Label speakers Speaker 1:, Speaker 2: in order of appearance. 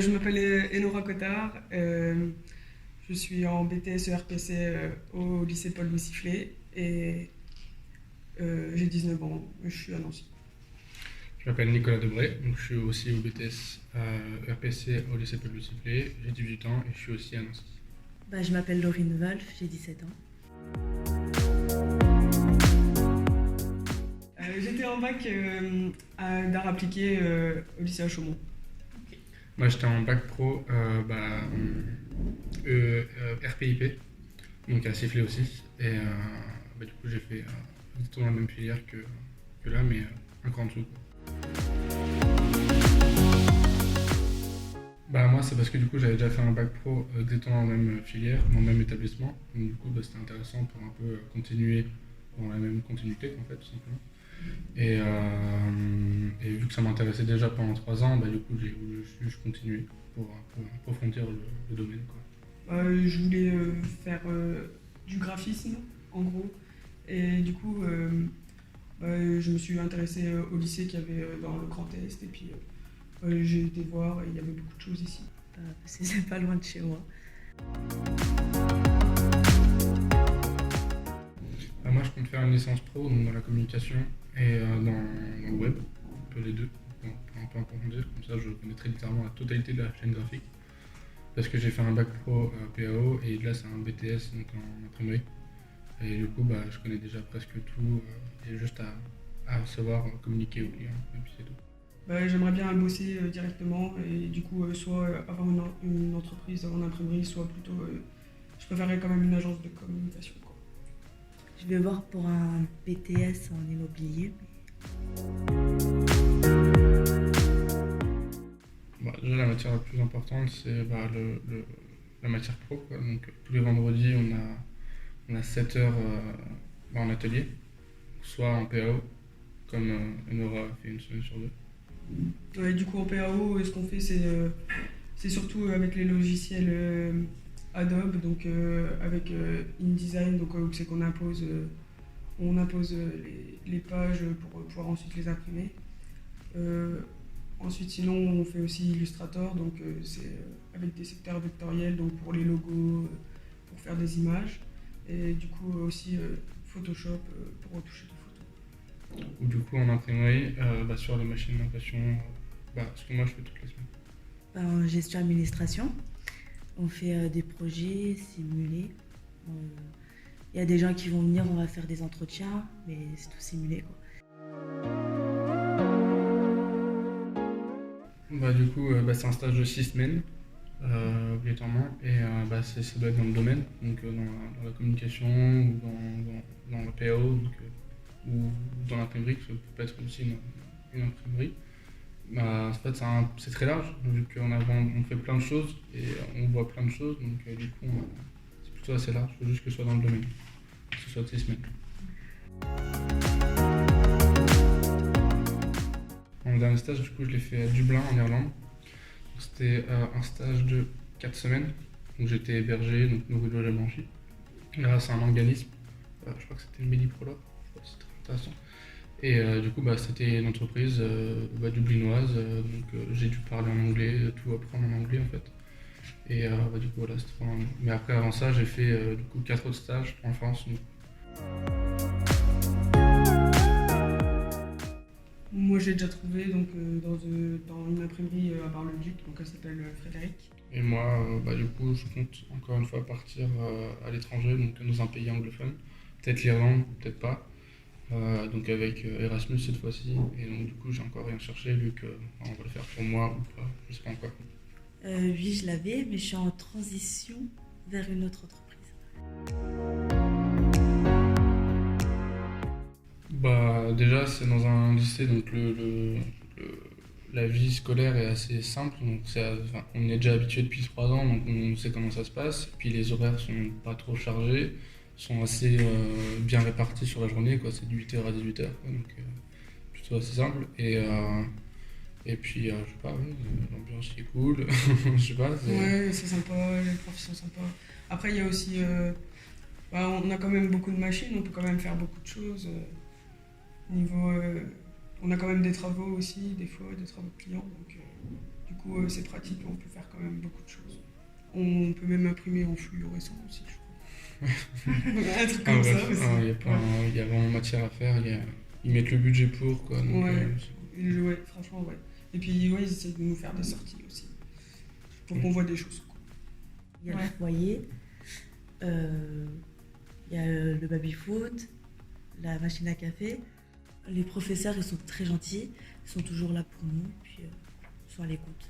Speaker 1: Je m'appelle Enora Cotard, je suis en BTS ERPC au lycée Paul-Louis Sifflé et j'ai 19 ans, je suis à Nancy.
Speaker 2: Je m'appelle Nicolas Debré, donc je suis aussi au BTS RPC au lycée Paul Sifflé, j'ai 18 ans et je suis aussi à Nancy.
Speaker 3: Je m'appelle Laurine Wolf, j'ai 17 ans.
Speaker 1: J'étais en bac d'art appliqué au lycée à Chaumont.
Speaker 2: Moi j'étais en bac pro RPIP, donc à Sifflé aussi, et du coup j'ai fait exactement la même filière que là, mais un cran en dessous, quoi. Moi c'est parce que du coup j'avais déjà fait un bac pro exactement dans la même filière, dans le même établissement, donc du coup c'était intéressant pour un peu continuer dans la même continuité en fait, tout simplement. Et vu que ça m'intéressait déjà pendant 3 ans, du coup j'ai voulu juste continuer pour approfondir le domaine, quoi.
Speaker 1: Je voulais faire du graphisme en gros et du coup je me suis intéressée au lycée qu'il y avait dans le Grand Est et puis j'ai été voir et il y avait beaucoup de choses ici.
Speaker 3: Parce que c'est pas loin de chez moi.
Speaker 2: Moi je compte faire une licence pro donc dans la communication et dans le web, un peu les deux, pour un peu approfondir, comme ça je connaîtrai littéralement la totalité de la chaîne graphique. Parce que j'ai fait un bac pro PAO et là c'est un BTS donc en imprimerie. Et du coup je connais déjà presque tout, et juste à savoir communiquer aux clients et puis c'est tout.
Speaker 1: J'aimerais bien bosser directement et du coup soit avoir une entreprise en imprimerie, soit plutôt je préférerais quand même une agence de communication, quoi.
Speaker 3: Je vais voir pour un BTS en immobilier.
Speaker 2: Déjà la matière la plus importante c'est la matière pro, quoi. Donc tous les vendredis on a 7 heures en atelier, soit en PAO, comme Enora fait une semaine sur deux.
Speaker 1: Ouais, du coup en PAO, ce qu'on fait c'est surtout avec les logiciels Adobe, donc avec InDesign, donc où c'est qu'on impose, les pages pour pouvoir ensuite les imprimer. Ensuite sinon on fait aussi Illustrator, donc c'est avec des secteurs vectoriels, donc pour les logos, pour faire des images, et du coup aussi Photoshop pour retoucher des photos.
Speaker 2: Ou du coup en imprimerie, sur les machines d'impression, ce que moi je fais toutes les semaines.
Speaker 3: En gestion administration, on fait des projets simulés. Il y a des gens qui vont venir, on va faire des entretiens, mais c'est tout simulé, quoi.
Speaker 2: Du coup c'est un stage de 6 semaines obligatoirement, et ça doit être dans le domaine, donc dans la communication ou dans la PAO, donc, ou dans l'imprimerie, ça peut être aussi une imprimerie. En fait c'est très large, vu on fait plein de choses et on voit plein de choses, donc du coup c'est plutôt assez large, il faut juste que ce soit dans le domaine, que ce soit de 6 semaines. Mon dernier stage, du coup, je l'ai fait à Dublin, en Irlande. C'était un stage de 4 semaines, où j'étais hébergé, donc nourri, logé, blanchi, grâce à un organisme. Je crois que c'était Mediprolor, c'est très intéressant. Et du coup, c'était une entreprise dublinoise, donc j'ai dû parler en anglais, tout apprendre en anglais en fait. Et du coup, voilà, c'était vraiment... Mais après, avant ça, j'ai fait du coup 4 autres stages en France. Donc.
Speaker 1: Moi j'ai déjà trouvé donc, dans une imprimerie à Bar-le-Duc, donc elle s'appelle Frédéric.
Speaker 2: Et moi, du coup, je compte encore une fois partir à l'étranger, donc dans un pays anglophone. Peut-être l'Irlande, peut-être pas. Donc avec Erasmus cette fois-ci. Et donc du coup, j'ai encore rien cherché, vu qu'on va le faire pour moi ou pas, je sais pas encore.
Speaker 3: Oui, je l'avais, mais je suis en transition vers une autre entreprise.
Speaker 2: Déjà, c'est dans un lycée, donc la vie scolaire est assez simple. Donc on est déjà habitué depuis 3 ans, donc on sait comment ça se passe. Puis les horaires sont pas trop chargés, sont assez bien répartis sur la journée, quoi. C'est de 8h à 18h, quoi, donc plutôt assez simple. Et puis, je sais pas, ouais, l'ambiance est cool, je sais pas.
Speaker 1: Ouais, c'est sympa, les profs sont sympas. Après, il y a aussi. On a quand même beaucoup de machines, on peut quand même faire beaucoup de choses. On a quand même des travaux aussi, des fois, des travaux de clients. Donc, Du coup, c'est pratique, on peut faire quand même beaucoup de choses. On peut même imprimer en fluorescent aussi, je crois. Un truc comme ça aussi.
Speaker 2: Il y a vraiment matière à faire. Ils mettent le budget pour, quoi. Donc,
Speaker 1: Ouais, franchement, ouais. Et puis, ouais, ils essayent de nous faire des sorties aussi. Pour qu'on voit des choses, quoi.
Speaker 3: Il y a le foyer, il y a le baby-foot, la machine à café. Les professeurs, ils sont très gentils, ils sont toujours là pour nous, puis ils sont à l'écoute.